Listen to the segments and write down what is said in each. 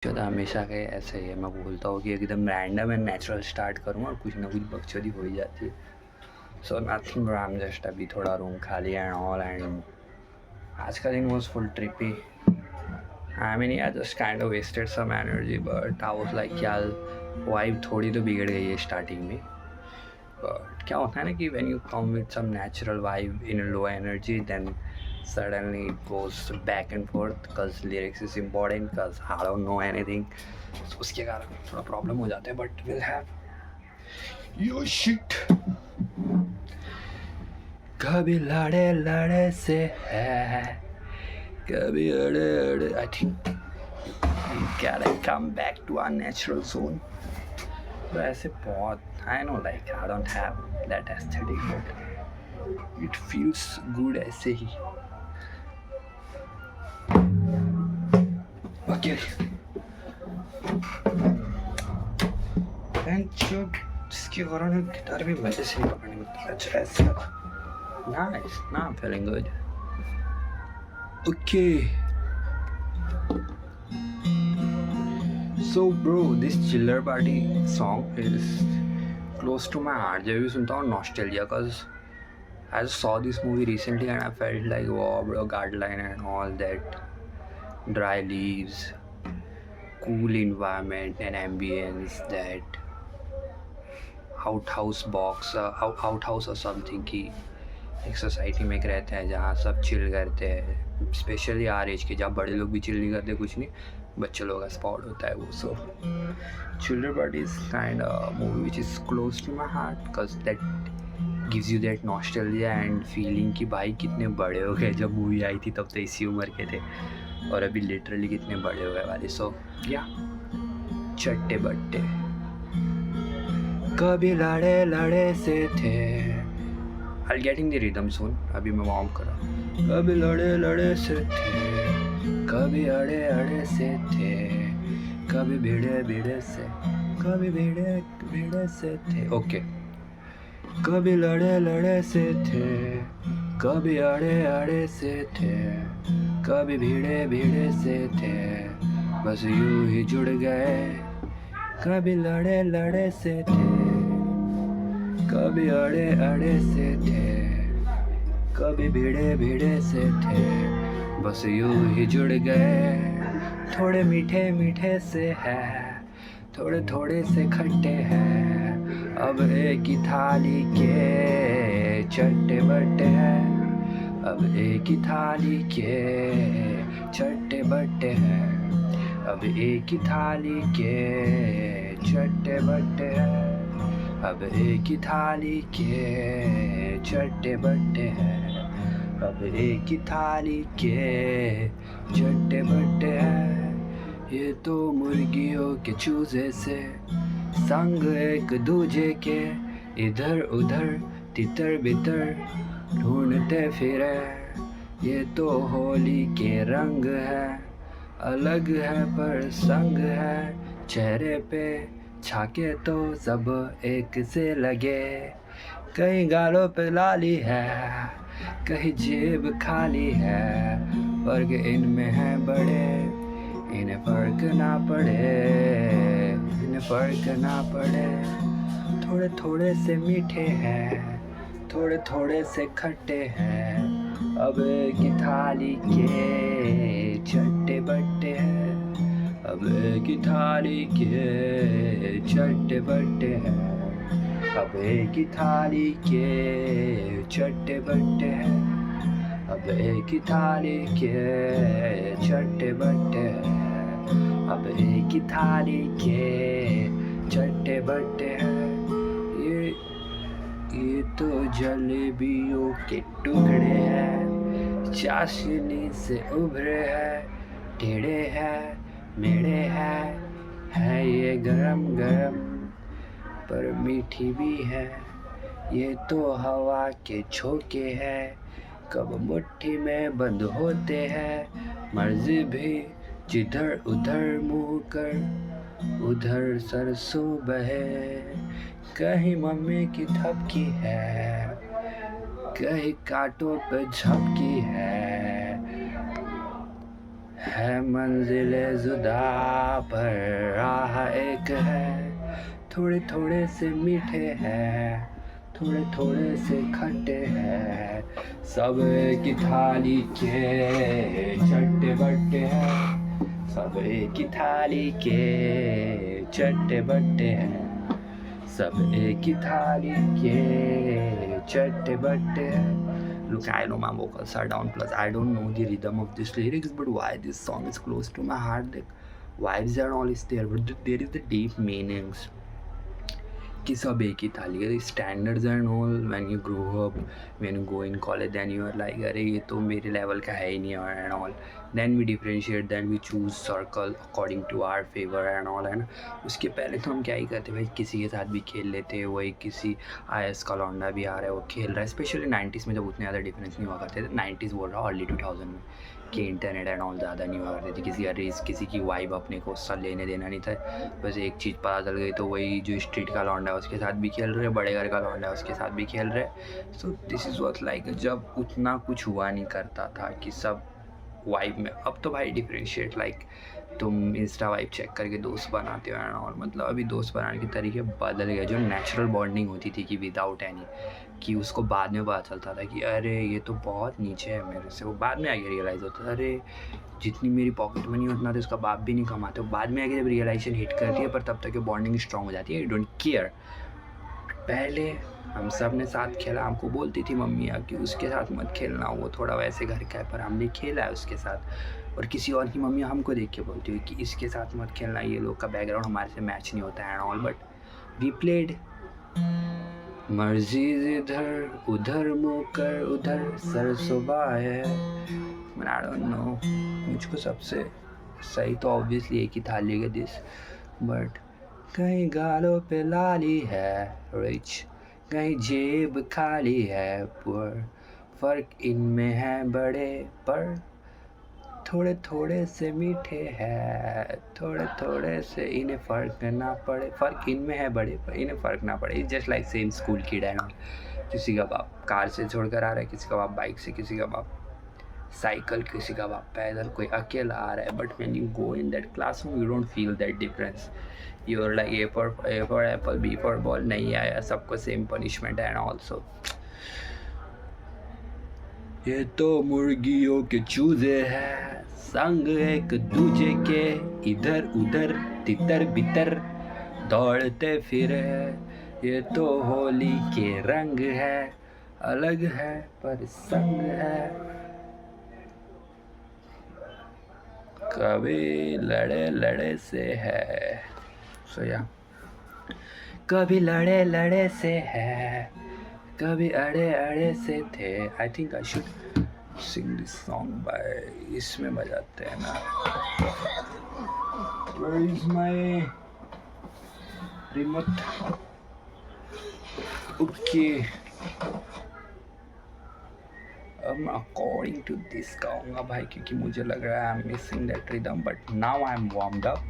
तो हमेशा के ऐसे ही है। मैं बोलता हूँ कि एकदम रैंडम एंड नेचुरल स्टार्ट करूँ और कुछ ना कुछ बकचोदी हो ही जाती है। So nothing bro, I am just अभी थोड़ा रूम खाली एंड ऑल एंड आज का दिन was full trippy. I mean I just kind of wasted some energy but I was like यार वाइब थोड़ी तो बिगड़ गई है स्टार्टिंग में। बट क्या होता है ना कि when you come with some natural vibe in low energy then suddenly it goes back and forth because lyrics is important because I don't know anything. So उसके कारण थोड़ा प्रॉब्लम हो जाता है but will have yo shit. कभी लड़े लड़े से है, कभी अड़े अड़े। I think we gotta come back to our natural zone. तो ऐसे बहुत I know like I don't have that aesthetic but it feels good ऐसे ही। ओके एंड जो जिसके कारण गिटार भी मजे से नहीं पकड़ने मिलता। अच्छा ऐसा नाइस ना, I am feeling good. Okay so bro this Chillar party song is close to my heart. जब भी सुनता हूँ nostalgia cause I just saw this movie recently and I felt like wow bro, guideline and all that, dry leaves, cool environment and ambience, that outhouse box outhouse or something की एक society में एक रहते हैं जहाँ सब chill करते हैं, स्पेशली आर एज के, जहाँ बड़े लोग भी चिल नहीं करते कुछ नहीं, बच्चे लोगों का स्पॉट होता है वो। So children party is kind movie which is close to my heart because that gives you that nostalgia and feeling कि भाई कितने बड़े हो गए। जब मूवी आई थी तब तो इसी उम्र के थे और अभी लिटरली कितने बड़े हो गए वाले। सो या चट्टे बट्टे कभी लड़े लड़े से थे। I'll get in the rhythm soon. अभी मैं वार्म कर रहा हूँ। कभी लड़े लड़े से थे, कभी अड़े अड़े से थे, कभी भिड़े भिड़े से, कभी भिड़े भिड़े से थे। ओके कभी लड़े लड़े से थे, कभी अड़े अड़े से थे, कभी भिड़े भिड़े से थे, बस यूं ही जुड़ गए। कभी लड़े लड़े से थे, कभी अड़े अड़े से थे, कभी भिड़े भिड़े से थे, बस यूं ही जुड़ गए। थोड़े मीठे मीठे से है, थोड़े थोड़े से खट्टे हैं, अब एक ही थाली के चट्टे बट्टे हैं, अब एक ही थाली के चट्टे बट्टे हैं, अब एक ही थाली के चट्टे बट्टे हैं, अब एक ही थाली के चट्टे बट्टे हैं, अब एक ही थाली के चट्टे बट्टे हैं। ये तो मुर्गियों के चूजे से संग एक दूजे के, इधर उधर तितर बितर ढूंढते फिरे। ये तो होली के रंग है, अलग है पर संग है, चेहरे पे छाके तो सब एक से लगे। कहीं गालों पे लाली है, कहीं जेब खाली है, फर्क इनमें है बड़े, इन्हें फर्क ना पड़े, इन्हें फर्क ना पड़े। थोड़े थोड़े से मीठे हैं, थोड़े थोड़े से खट्टे हैं, अब एक ही थाली के चट्टे बट्टे हैं, अब एक ही थाली के चट्टे बट्टे हैं, अब एक ही थाली के चट्टे बट्टे हैं, अब एक ही थाली के चट्टे बट्टे हैं, अब एक ही थाली के चट्टे बट्टे हैं। ये तो जलेबियों के टुकड़े हैं, चाशनी से उभरे हैं, टेढ़े हैं मेरे है ये गरम गरम पर मीठी भी है। ये तो हवा के झोंके हैं, कब मुट्ठी में बंद होते हैं, मर्जी भी जिधर उधर मुँह कर उधर सरसों बहे। कहीं मम्मी की थपकी है, कहीं कांटों पे झपकी है, है मंजिले जुदा पर राह एक है, थोड़े थोड़े से मीठे हैं, थोड़े थोड़े से खट्टे हैं, सब एक ही थाली के चट्टे बट्टे हैं, सब एक ही थाली के चट्टे बट्टे हैं, सब एक ही थाली के चट्टे बट्टे हैं. Look, I know my vocals are down, plus I don't know the rhythm of this lyrics, but why this song is close to my heart, the vibes and all is there, but there is the deep meanings. कि सब एक ही थाली के standards and all. When you grow up, when you go in college, then you are like अरे ये तो मेरे लेवल का है ही नहीं and all. Then we differentiate, then we choose circle according to our favour and all, है ना. उसके पहले तो हम क्या ही करते भाई, किसी के साथ भी खेल लेते, वही किसी IS का लौंडा भी आ रहा है वो खेल रहा है. स्पेशली 90s में जब उतने ज़्यादा डिफरेंस नहीं हुआ करते थे, 90s बोल रहा हूँ, अर्ली 2000 में, कि इंटरनेट एंड ऑल ज़्यादा नहीं हुआ करती थी. किसी रेस किसी की वाइब अपने को उससे लेने देना नहीं था. बस एक चीज़ पता चल गई तो वही जो स्ट्रीट का लौंडा है उसके साथ भी खेल रहे, बड़े घर का लौंडा है उसके साथ भी खेल रहे. So this is what like जब उतना कुछ हुआ नहीं करता था कि सब वाइब में. अब तो भाई डिफ्रेंशिएट, लाइक तुम इंस्टा वाइब चेक करके दोस्त बनाते हो एंड ऑल. मतलब अभी दोस्त बनाने के तरीके बदल गए. जो नेचुरल बॉन्डिंग होती थी कि विदाउट एनी, कि उसको बाद में पता चलता था कि अरे ये तो बहुत नीचे है मेरे से, वो बाद में आगे रियलाइज़ होता था अरे जितनी मेरी पॉकेट मनी उतना तो इसका बाप भी नहीं कमाते. वो बाद में आगे जब रियलाइजेशन हिट करती है, पर तब तक बॉन्डिंग स्ट्रॉन्ग हो जाती है. You don't care. पहले हम सब ने साथ खेला, हमको बोलती थी मम्मियाँ कि उसके साथ मत खेलना, वो थोड़ा वैसे घर का है, पर हमने खेला है उसके साथ. और किसी और की मम्मियाँ हमको देख के बोलती हुई कि इसके साथ मत खेलना, ये लोग का बैकग्राउंड हमारे से मैच नहीं होता है and all. But we played. मर्जी इधर उधर मुँह कर उधर सरसोबा है. आई डोंट नो, मुझको सबसे सही तो ऑब्वियसली एक ही थाली के दिस. बट कहीं गालों पे लाली है रिच, कहीं जेब खाली है पुअर. फर्क इनमें है बड़े पर थोड़े थोड़े से मीठे हैं, थोड़े थोड़े से इन्हें फ़र्क ना पड़े. फ़र्क इनमें है बड़े पर इन्हें फ़र्क ना पड़े. It's just like same school kid and all. किसी का बाप कार से छोड़कर आ रहा है, किसी का बाप बाइक से, किसी का बाप साइकिल, किसी का बाप पैदल, कोई अकेला आ रहा है. But when you go in that classroom you don't feel that difference. You are like A for apple, B for ball. नहीं आया सबको सेम पनिशमेंट एंड ऑल्सो. ये तो मुर्गियों के चूजे हैं, संग एक दूजे के इधर उधर तितर बितर दौड़ते फिरे. ये तो होली के रंग है, अलग है पर संग है. कभी लड़े लड़े से है. सो या कभी लड़े लड़े से है, कभी अड़े अड़े से थे. आई think I should Singh this song by, इसमें बजाते हैं ना. Where is my remote? Okay. अब मैं अकॉर्डिंग टू दिस गाऊंगा भाई, क्योंकि मुझे लग रहा है I am missing that rhythm. But now I am warmed up,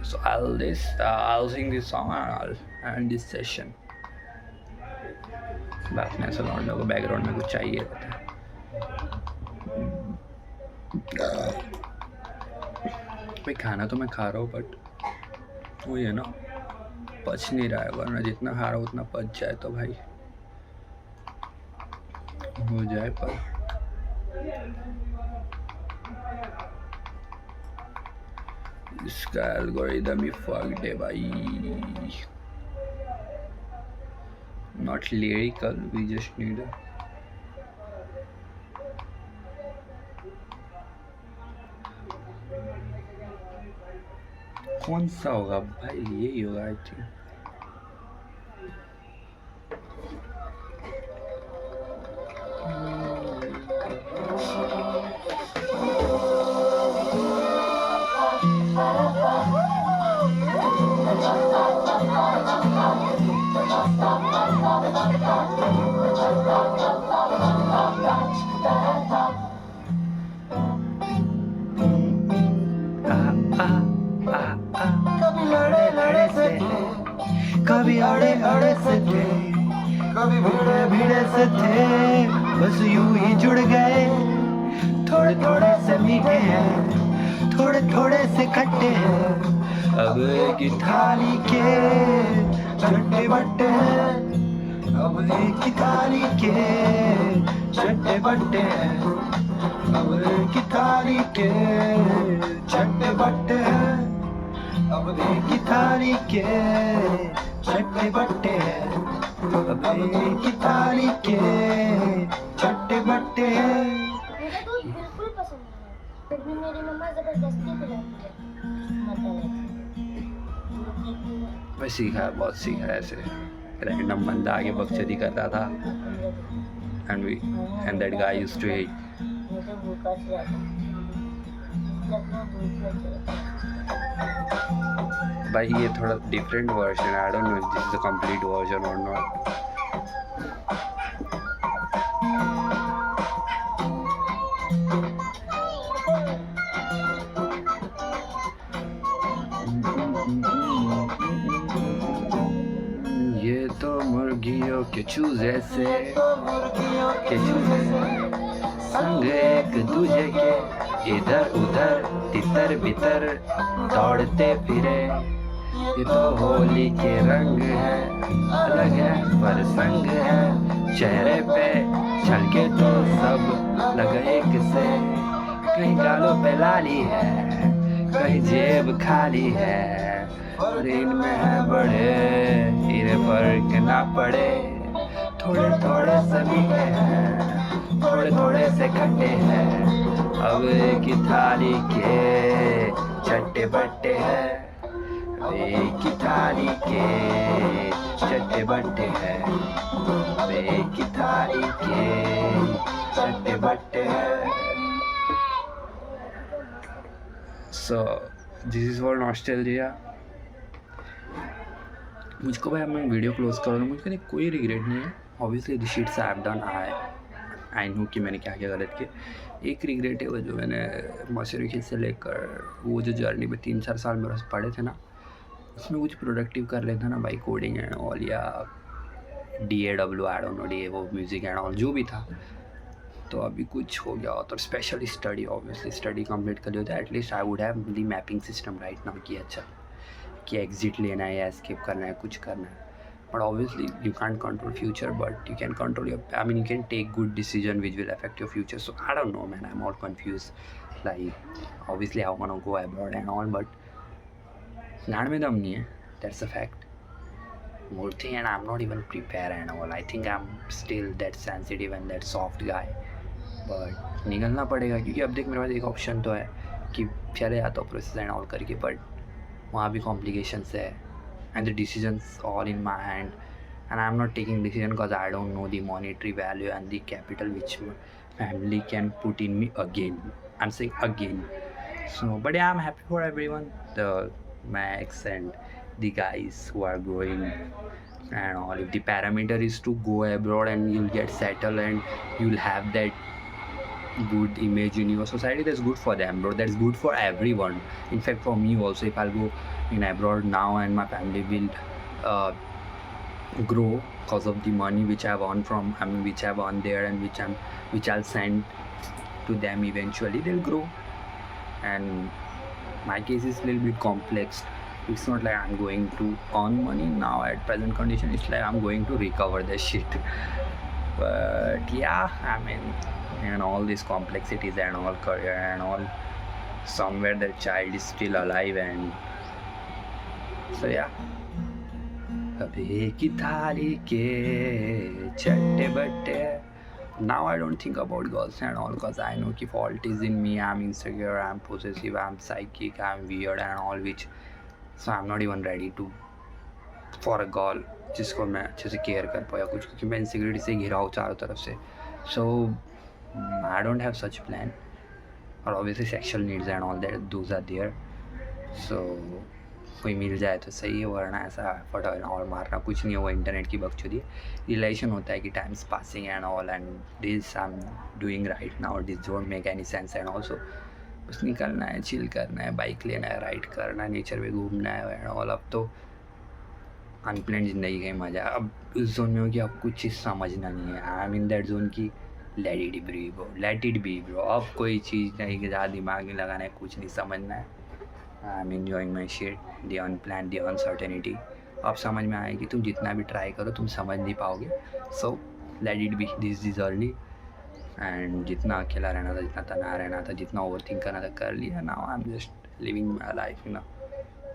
so I'll sing this song and I'll end this session. बात में ऐसा लौंडों को बैकग्राउंड में कुछ चाहिए होता है. भाई खाना तो मैं खा रहा हूँ, बट वो ये ना पच नहीं रहा है. वरना जितना खा रहा हूँ उतना पच जाए तो भाई हो जाए. पर इसका एल्गोरिदम ही फक्ड है भाई. Not lyrical, we just need a कौन सा होगा भाई, यही होगा आई थिंक. कभी लड़े लड़े से थे, कभी अड़े अड़े से थे, कभी भिड़े भिड़े से थे, बस यूं ही जुड़ गए. थोड़े थोड़े से मीठे हैं, थोड़े थोड़े से खट्टे हैं, अब एक ही थाली के चट्टे बट्टे हैं, अब एक ही थाली के चट्टे बट्टे हैं, अब एक ही थाली के चट्टे बट्टे हैं, अब एक ही थाली के चट्टे बट्टे हैं, अब एक ही थाली के चट्टे बट्टे हैं। मुझे दूध बिल्कुल पसंद नहीं है, फिर भी मेरी मम्मा जबरदस्ती पिलाती है मैं सीखा है, बहुत सीखा है ऐसे। रैंडम बंदा आगे बकचोदी करता था and that guy used to hate. मुझे भूखा से रहता लगना दूध में भाई ये थोड़ा डिफरेंट वर्जन है, आई don't know if this is the complete version और नॉट। ये तो मुर्गियों के चूजे से संग एक दूजे के इधर उधर तितर बितर दौड़ते फिरे, ये तो होली के रंग है, अलग है पर संग है, चेहरे पे छलके तो सब लगे एक से, कहीं गालों पे लाली है, कहीं जेब खाली है, और इनमें है बड़े इन्हें फर्क ना पड़े, थोड़े थोड़े से मीठे हैं, थोड़े थोड़े से खट्टे हैं, अब एक ही थाली के चट्टे बट्टे हैं, अब एक ही थाली के चट्टे बट्टे हैं, अब एक ही थाली के चट्टे बट्टे हैं। So this is for nostalgia. मुझको भाई मैं वीडियो क्लोज कर रहा हूँ, मुझको कोई रिग्रेट नहीं है। Obviously the sheets I have done, I know कि मैंने क्या क्या गलत किया। एक रिग्रेट है वो जो मैंने मसूरी से लेकर वो जो जर्नी में 3-4 साल मेरे पास पढ़े थे ना, उसमें कुछ प्रोडक्टिव कर लेता ना भाई, कोडिंग एंड ऑल या DAW I don't no DA वो म्यूज़िक एंड ऑल जो भी था, तो अभी कुछ हो गया होता। और specially study, obviously study complete कर लिया होता, at least I would have the mapping system right now कि अच्छा कि एग्जिट लेना है या एस्केप करना है, कुछ करना है। But obviously you can't control future, but you can control your, I mean you can take good decision which will affect your future. So I don't know man, I am all confuse, like obviously I want to go abroad and all, but लाड़ में दम नहीं है, that's a fact. मूर्ति and I am not even prepare and all, I think I am still that sensitive and that soft guy, but निकलना पड़ेगा क्योंकि अब देख मेरे पास एक ऑप्शन तो है कि चले जाता हूँ प्रोसेस एंड ऑल करके, बट वहाँ भी कॉम्प्लिकेशंस है and the decisions all in my hand and I am not taking decision because I don't know the monetary value and the capital which family can put in me again, I am saying again. So but I am happy for everyone, the Max and the guys who are growing and all. If the parameter is to go abroad and you'll get settled and you'll have that good image in your society, that's good for them, bro. That's good for everyone. In fact, for me also, if I'll go in abroad now and my family will grow because of the money which I've earned from, I mean, which I've earned there and which I'll send to them eventually, they'll grow. And my case is a little bit complex. It's not like I'm going to earn money now at present condition, it's like I'm going to recover the shit. But yeah, I mean, and all these complexities and all career and all, somewhere the child is still alive, and so yeah. अब एक ही थाली के चट्टे बट्टे। Now I don't think about girls and all because I know कि fault is in me, I'm insecure, I'm possessive, I'm psychic, I'm weird and all, which so I'm not even ready to for a girl जिसको मैं अच्छे से care कर पाया कुछ, क्योंकि मैं इनसिक्योरिटी से घिरा हूँ चारों तरफ से। So I don't have such plan, और obviously sexual needs and all that, those are there. So कोई मिल जाए तो सही है, वरना ऐसा एफर्ट और मारना कुछ नहीं है, वो इंटरनेट की बकचोदी है। रिलेशन होता है कि times passing and all, and this I am doing right now, this don't make any sense and also बस निकलना है, चिल करना है, बाइक लेना है, राइड करना है, नेचर में घूमना है एंड ऑल। अब तो अनप्लान ज़िंदगी का ही मज़ा। अब उस जोन में हो कि अब कुछ चीज़ समझना नहीं है, I M in that zone की लेट इट बी ब्रो। अब कोई चीज़ नहीं कि ज़्यादा दिमाग नहीं लगाना है, कुछ नहीं समझना है। I am enjoying my shit, the unplan, the uncertainty. अब समझ में आए कि तुम जितना भी ट्राई करो तुम समझ नहीं पाओगे। So let it be, this is early. And जितना अकेला रहना था, जितना तनाव रहना था, जितना ओवर थिंक करना था कर लिया। Now I am just living my life in a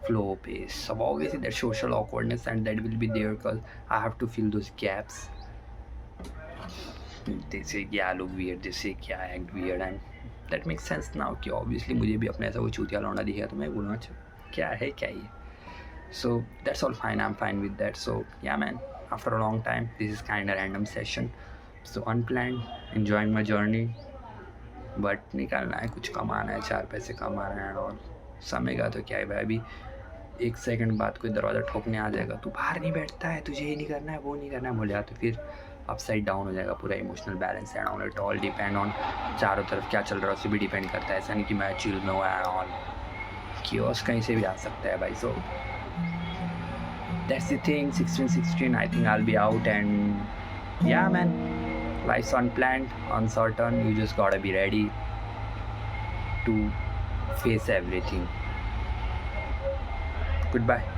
flow pace. So obviously that social awkwardness and that will be there because I have to fill those gaps. They say yeah look weird, they say क्या act weird, and that makes sense now कि obviously मुझे भी अपने ऐसा वो चूतिया लौंडा दिखेगा तो मैं बोलूँगा अच्छा क्या है क्या ये. So that's all fine, I'm fine with that. So yeah man, after a long time this is kind of random session, so unplanned, enjoying my journey, but निकालना है, कुछ कमाना है, 4 पैसे कमाना है. और समय का तो क्या है भाई, अभी 1 सेकंड बाद कोई दरवाज़ा ठोकने आ जाएगा, तू बाहर नहीं बैठता है, तुझे ये नहीं करना है, वो नहीं करना है, बोल जाए तो फिर अपसाइड डाउन हो जाएगा पूरा emotional balance. And on it all depend on चारों तरफ क्या चल रहा है उससे भी डिपेंड करता है. ऐसा नहीं कि मैं चिल में हुआ है, ऑन कियोस कहीं से भी आ सकता है भाई. So that's the thing. 16 I think I will be out. And या man, life's unplanned, uncertain, you just gotta be ready to face everything. Goodbye.